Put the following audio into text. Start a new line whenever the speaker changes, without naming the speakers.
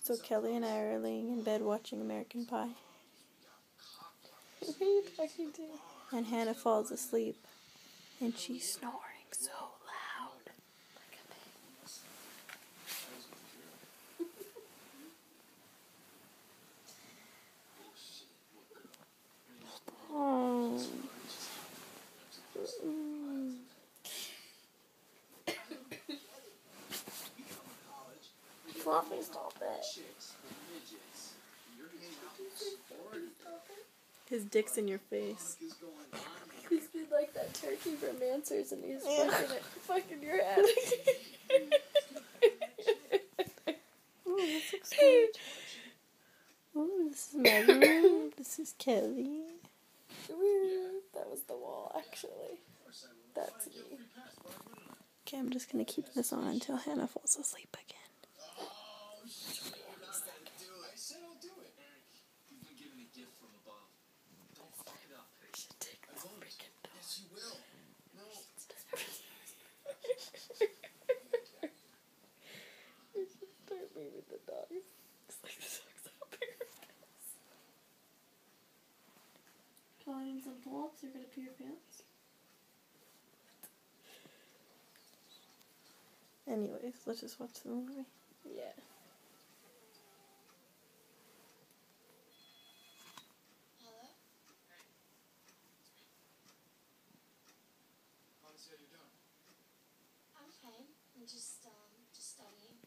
So Kelly and I are laying in bed watching American Pie.
Who are you talking to?
And Hannah falls asleep. And she's snoring so loud.
Like a baby.
Oh.
Fluffy, stop it.
His dick's in your face.
He's been like that turkey romancers and he's fucking your head.
Oh, this looks good. Oh, this is my room. This is Kelly.
That was the wall, actually. That's me.
Okay, I'm just gonna keep this on until Hannah falls asleep again.
We should take this freaking dog.
Yes, you will. No.
We should start moving the dog. Looks like the dog's up here. Calling in some pull-ups, you're gonna pee your pants?
Anyways, let's just watch the movie.
Yeah.
Hello? How you doing?
I'm fine. I'm just studying.